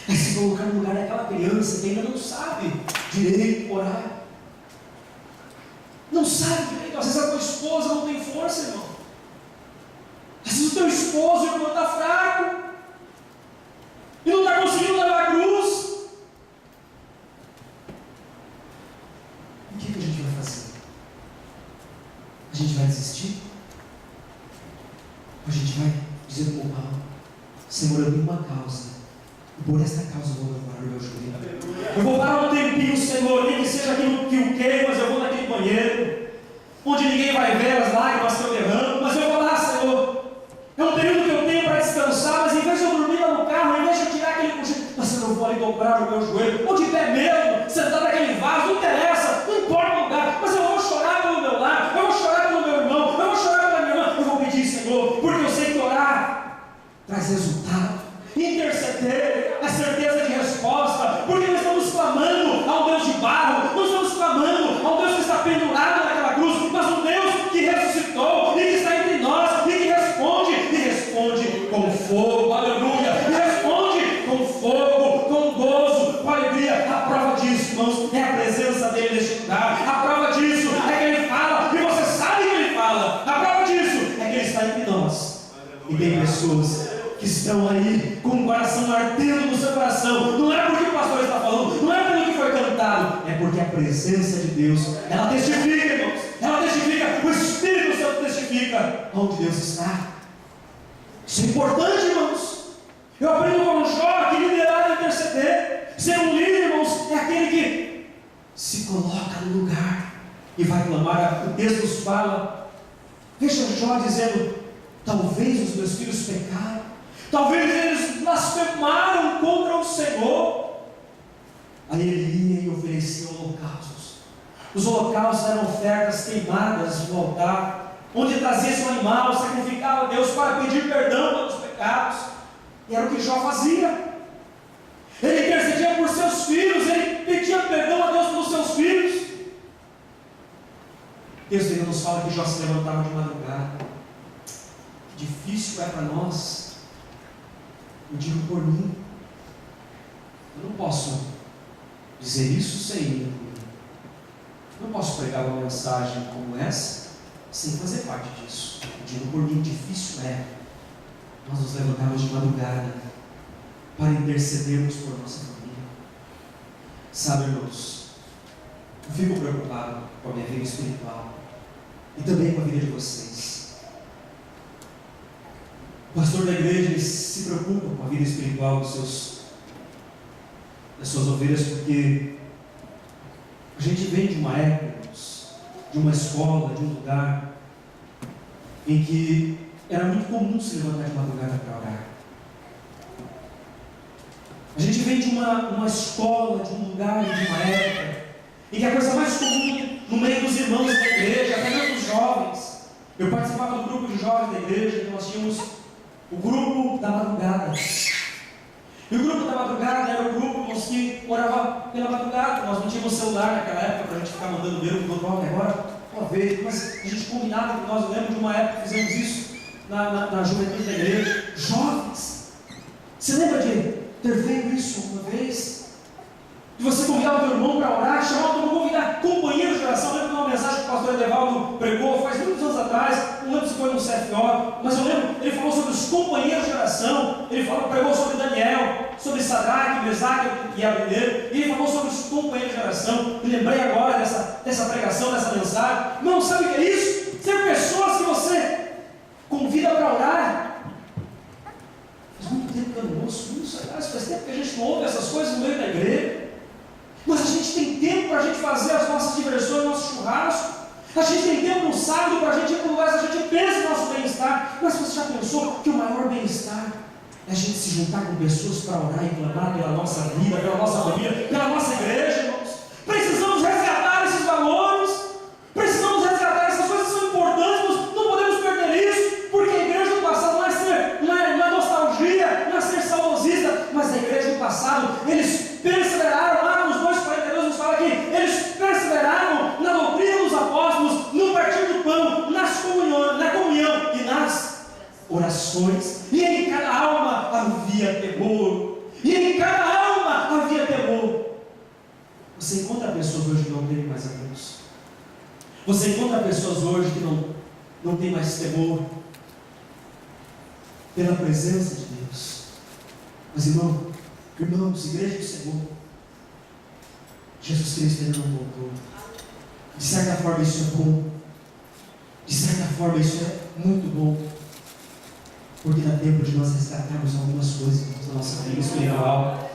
é se colocar no lugar daquela criança que ainda não sabe direito orar, não sabe direito. Às vezes a tua esposa não tem força, irmão. Às vezes o teu esposo, irmão, está fraco e não está conseguindo levar a cruz. O que a gente vai fazer? A gente vai desistir? Ou a gente vai dizer com o Paulo: Senhor, eu tenho uma causa, e por esta causa eu vou levar o meu joelho. Eu vou parar um tempinho, Senhor, nem que seja aquilo que eu quero, mas eu vou naquele banheiro, onde ninguém vai ver as lágrimas que eu derramo, mas eu vou lá, Senhor. É um período que eu tenho para descansar, mas em vez de eu dormir lá no carro, em vez de eu tirar aquele cochilo, mas Senhor, eu vou ali dobrar o meu joelho, ou de pé mesmo, sentado naquele vaso, não interessa, não importa o lugar, mas eu vou chorar pelo meu lar, eu vou chorar pelo meu irmão, eu vou chorar pela minha irmã, eu vou pedir, Senhor, porque eu sei que orar traz resultado. Interceder é certeza de resposta, porque nós estamos clamando a um Deus de barro, nós estamos clamando a um Deus que está pendurado naquela cruz, mas um Deus que ressuscitou e que está entre nós e que responde com fogo, aleluia, e responde com fogo, com gozo, com alegria. A prova disso, irmãos, é a presença dele neste lugar. A prova disso é que ele fala e você sabe que ele fala. A prova disso é que ele está entre nós. E tem pessoas que estão aí com o coração ardendo no seu coração. Não é porque o pastor está falando, não é pelo que foi cantado, é porque a presença de Deus, ela testifica, irmãos, ela testifica, o Espírito Santo testifica onde Deus está. Isso é importante, irmãos. Eu aprendo com o Jó que liderar é interceder. Ser um líder, irmãos, é aquele que se coloca no lugar e vai clamar. O texto nos fala, veja Jó dizendo: talvez os meus filhos pecaram, talvez eles blasfemaram contra o Senhor. Aí ele ia e oferecia holocaustos. Os holocaustos eram ofertas queimadas no altar, onde trazia seu animal, sacrificava a Deus para pedir perdão pelos pecados. E era o que Jó fazia. Ele intercedia por seus filhos, ele pedia perdão a Deus pelos seus filhos. O texto ainda nos fala que Jó se levantava de madrugada. Difícil é para nós. Eu digo por mim, eu não posso dizer isso sem ir. Eu não posso pregar uma mensagem como essa sem fazer parte disso. Eu digo por mim, difícil é nós nos levantarmos de madrugada para intercedermos por nossa família. Sabe, irmãos, eu fico preocupado com a minha vida espiritual e também com a vida de vocês. O pastor da igreja, ele se preocupa com a vida espiritual das suas ovelhas, porque a gente vem de uma época, de uma escola, de um lugar em que era muito comum se levantar de madrugada para orar. A gente vem de uma escola, de um lugar, de uma época em que a coisa mais comum no meio dos irmãos da igreja, até mesmo dos jovens. Eu participava do grupo de jovens da igreja, que nós tínhamos o grupo da madrugada. E o grupo da madrugada era o grupo que orava pela madrugada. Nós não tínhamos celular naquela época para a gente ficar mandando ver o outro agora, uma vez, mas a gente combinava que nós, eu lembro de uma época que fizemos isso na juventude da igreja. Jovens, você lembra de ter feito isso uma vez? de você convidar o teu irmão para orar, chamar o teu irmão, convidar companheiros de oração. Eu lembro de uma mensagem que o pastor Edevaldo pregou faz muitos anos atrás, não lembro se foi no CFO, mas eu lembro, ele falou sobre os companheiros de oração, ele pregou sobre Daniel, sobre Sadraque, Mesaque e Abednego, e ele falou sobre os companheiros de oração. Me lembrei agora dessa pregação, dessa mensagem. Não, sabe o que é isso? Ser pessoas que você convida para orar. Faz muito tempo que eu não ouço isso, aliás, faz tempo que a gente não ouve essas coisas no meio da igreja. Mas a gente tem tempo para a gente fazer as nossas diversões, nosso churrasco. A gente tem tempo no sábado para a gente ir para lugares, a gente pensa no nosso bem-estar. Mas você já pensou que o maior bem-estar é a gente se juntar com pessoas para orar e clamar pela nossa vida, pela nossa família, pela nossa igreja, irmãos? Precisamos resgatar esses valores, precisamos resgatar essas coisas que são importantes, nós não podemos perder isso, porque a igreja do passado não é nostalgia, não é ser saudosista, mas a igreja do passado, eles perseveraram lá nos 2:42, nos fala aqui, eles perseveraram na doutrina dos apóstolos, no partir do pão, na comunhão e nas orações, e em cada alma havia temor, Você encontra pessoas hoje que não têm mais amigos, você encontra pessoas hoje que não têm mais temor pela presença de Deus. Mas irmãos, igreja do Senhor, Jesus Cristo ainda não voltou. De certa forma isso é bom, de certa forma isso é muito bom, porque dá tempo de nós resgatarmos algumas coisas da nossa vida espiritual.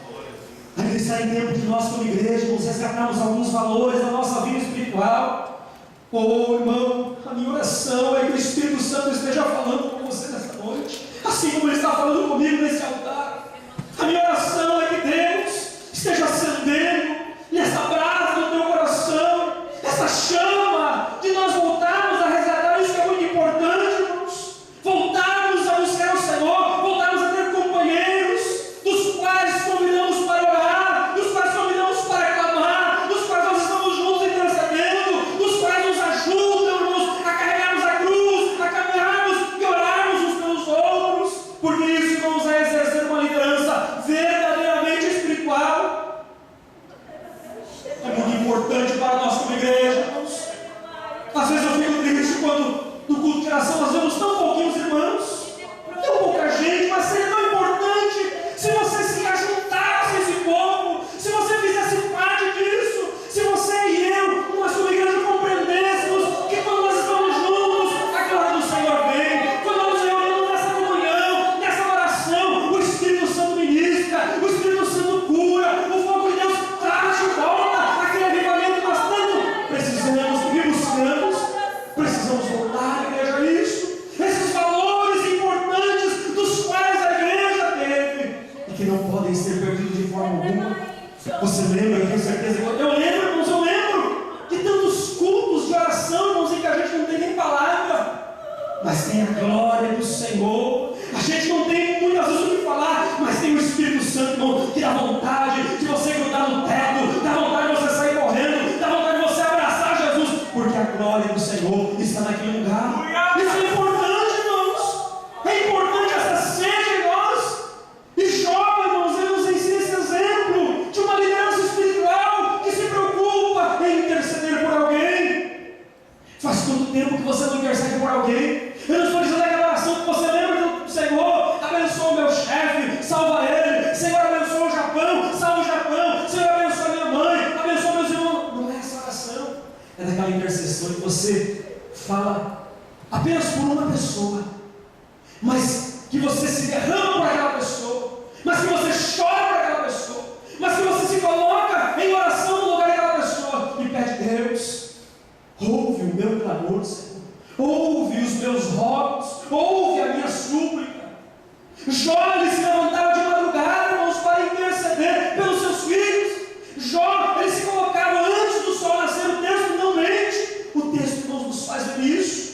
Ainda está em tempo de nós como igreja nos resgatarmos alguns valores da nossa vida espiritual. Oh irmão, a minha oração é que o Espírito Santo esteja falando com você nesta noite, assim como Ele está falando comigo nesse altar. A minha oração é que Deus esteja acendendo nessa brasa do teu coração, essa chama de nós voltarmos a resgatar isso que é muito importante, irmãos. Voltarmos a buscar o Senhor, voltarmos a ter companheiros, dos quais convidamos para orar, dos quais convidamos para clamar, dos quais nós estamos juntos intercedendo, dos quais nos ajudam, irmãos, a carregarmos a cruz, a caminharmos e orarmos uns pelos outros, porque isso vamos a exercer uma liderança verdadeiramente espiritual. É muito importante para nós como igreja, irmãos. Às vezes eu fico triste quando no culto de oração nós vemos tão pouquinhos irmãos, tão pouca gente, mas seria tão importante se você se ajuntasse a esse povo, se você fizesse parte disso, se você e eu, nós como igreja, compreendêssemos que quando nós estamos juntos, a glória do Senhor vem. Quando nós nos reunimos nessa comunhão, nessa oração, o Espírito Santo ministra, o Espírito Santo cura, o fogo de Deus traz de volta aquele avivamento que nós tanto precisamos e buscamos. Precisamos voltar, igreja, a isso. Esses valores importantes dos quais a igreja teve e que não podem ser perdidos de forma alguma. Você lembra? Eu tenho certeza que eu lembro, irmãos, eu lembro de tantos cultos de oração, irmãos, em que a gente não tem nem palavra, mas tem a glória do Senhor. A gente não tem muitas vezes o que falar, mas tem o Espírito Santo, irmão, que dá vontade de você grudar no teto, dá vontade de você sair correndo, dá vontade de você abraçar Jesus, porque a glória do Senhor está naquele lugar. Isso é importante, irmãos. É importante essa sede em nós. E Jó, irmãos, ele nos ensina esse exemplo de uma liderança espiritual que se preocupa em interceder por alguém. Faz quanto tempo que você não intercede por alguém? Eu não estou dizendo aquela oração que você lembra do Senhor, abençoa o meu chefe, salva ele. Senhor, abençoa o Japão, salva o Japão. Senhor, abençoa minha mãe, abençoa meus irmãos. Não é essa oração. É daquela intercessão que você fala apenas por uma pessoa, mas que você se derrama por aquela pessoa, mas que você chora por aquela pessoa, mas que você se coloca em oração no lugar daquela pessoa e pede: Deus, ouve o meu clamor, Senhor, ouve os meus rogos, ouve a minha súplica. Jó, ele se levantava de madrugada, irmãos, para interceder pelos seus filhos. Jó, ele se colocava antes do sol nascer. O texto não mente, o texto nos faz ver isso.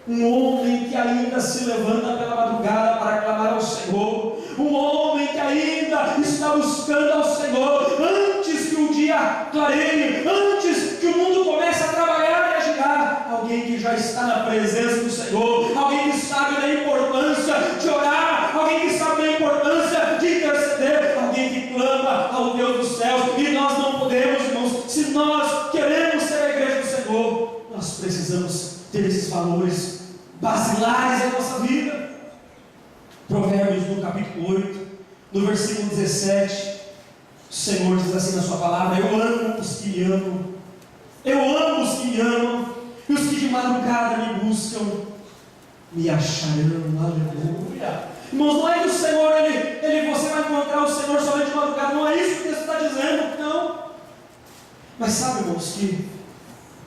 Um homem que ainda se levanta pela madrugada para clamar ao Senhor, um homem que ainda está buscando ao Senhor, antes que o dia clareie, antes que o mundo comece a trabalhar e a girar. Alguém que já está na presença do Senhor, alguém que sabe da importância de orar, alguém que sabe da importância de interceder, alguém que clama ao Deus dos céus. E nós nós precisamos ter esses valores basilares na nossa vida. Provérbios no capítulo 8, no versículo 17, o Senhor diz assim na sua palavra: eu amo os que me amam, eu amo os que me amam, e os que de madrugada me buscam me acharão. Aleluia. Irmãos, não é que o Senhor, você vai encontrar o Senhor somente de madrugada, não é isso que o texto está dizendo, não. Mas sabe, irmãos, que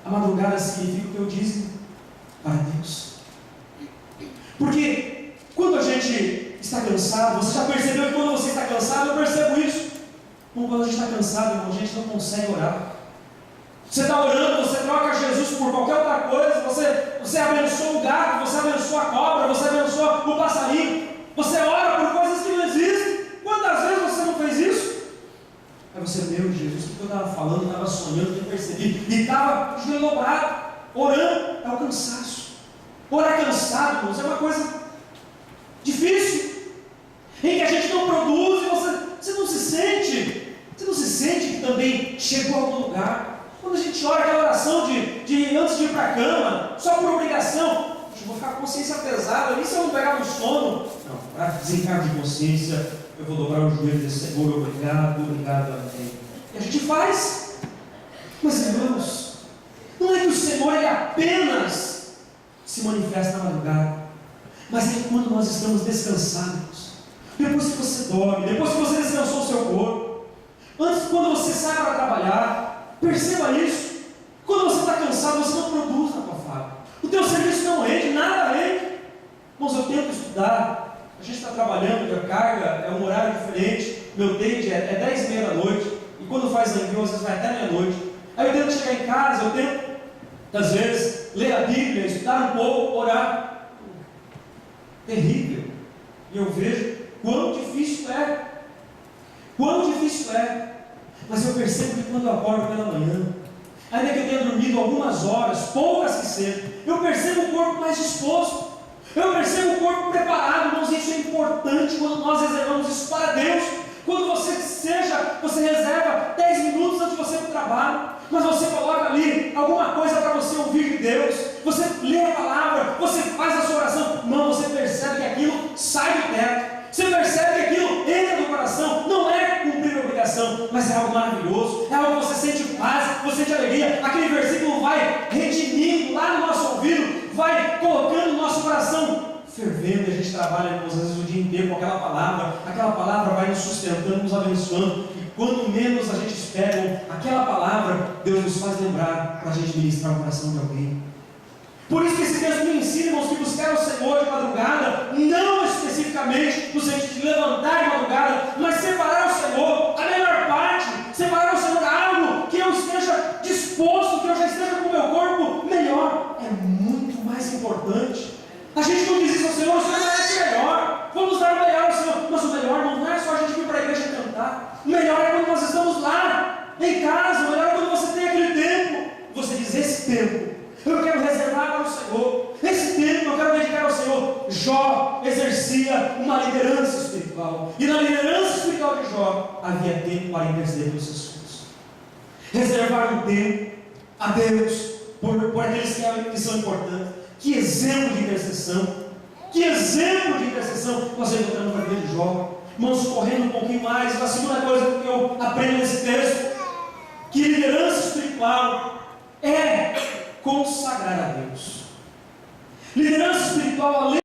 a madrugada significa o que eu disse para Deus. Porque quando a gente está cansado, você já percebeu que quando você está cansado, eu percebo isso. Quando a gente está cansado, irmão, a gente não consegue orar. Você está orando, você troca Jesus por qualquer outra coisa, você abençoa o gato, você abençoa a cobra, você abençoa o passarinho, você ora por coisas que não existem. Quantas vezes você não fez isso? Aí você, meu Jesus, o que eu estava falando, estava sonhando, nem percebi, e estava de joelho dobrado, orando. É o cansaço. Orar cansado, irmãos, é uma coisa difícil, em que a gente não produz, e você não se sente que também chegou a algum lugar. Quando a gente ora aquela oração de antes de ir para a cama, só por obrigação, eu vou ficar com a consciência pesada, e se eu não pegar no sono? Não, para desencargo de consciência, eu vou dobrar o joelho e dizer: Senhor, obrigado, amém. E a gente faz. Mas, irmãos, não é que o Senhor ele apenas se manifesta na madrugada, mas é que quando nós estamos descansados, depois que você dorme, depois que você descansou o seu corpo, antes, quando você sai para trabalhar, perceba isso. Quando você está cansado, você não produz na tua fábrica, o teu serviço não rende, nada rende. Irmãos, eu tento estudar, a gente está trabalhando, a carga é um horário diferente, meu date é 10h30 da noite, e quando faz envio, às vezes vai até meia-noite. Aí eu tento chegar em casa, eu tento, às vezes, ler a Bíblia, estudar um pouco, orar. Terrível. E eu vejo quão difícil é. Mas eu percebo que quando eu acordo pela manhã, ainda que eu tenha dormido algumas horas, poucas que sejam, eu percebo o corpo mais disposto, eu percebo o corpo preparado. Irmãos, isso é importante quando nós reservamos isso para Deus. Quando você reserva 10 minutos antes de você ir para o trabalho, mas você coloca ali alguma coisa para você ouvir de Deus, você lê a palavra, você faz a sua oração, irmão, você percebe que aquilo sai do teto, você percebe que aquilo entra no coração, não é cumprir a obrigação, mas é algo maravilhoso, é algo que você sente paz, você sente alegria. Aquele versículo vai redimindo lá no nosso ouvido, vai colocando no nosso coração fervendo, e a gente trabalha, irmãos, às vezes o dia inteiro com aquela palavra vai nos sustentando, nos abençoando, e quando menos a gente espera, aquela palavra, Deus nos faz lembrar para a gente ministrar o coração de alguém. Por isso que esse texto me ensina, irmãos, que buscar o Senhor de madrugada, não especificamente no sentido de levantar de madrugada, mas separar o Senhor, a melhor parte, separar o Senhor algo que eu esteja disposto, que eu já esteja com o meu corpo melhor, é muito mais importante. A gente não diz isso ao Senhor, o Senhor merece melhor, vamos dar o melhor ao Senhor. Mas o melhor não é só a gente vir para a igreja cantar, o melhor é quando nós estamos lá, em casa, o melhor é quando você tem aquele tempo, você diz: esse tempo eu quero reservar para o Senhor, esse tempo eu quero dedicar ao Senhor. Jó exercia uma liderança espiritual, e na liderança espiritual de Jó havia tempo para interceder pelos seus filhos, reservar um tempo a Deus por aqueles que são importantes. Que exemplo de intercessão! Que exemplo de intercessão nós encontramos na vida de Jó. Irmãos, correndo um pouquinho mais, a segunda coisa que eu aprendo nesse texto, que liderança espiritual é consagrar a Deus. Liderança espiritual, além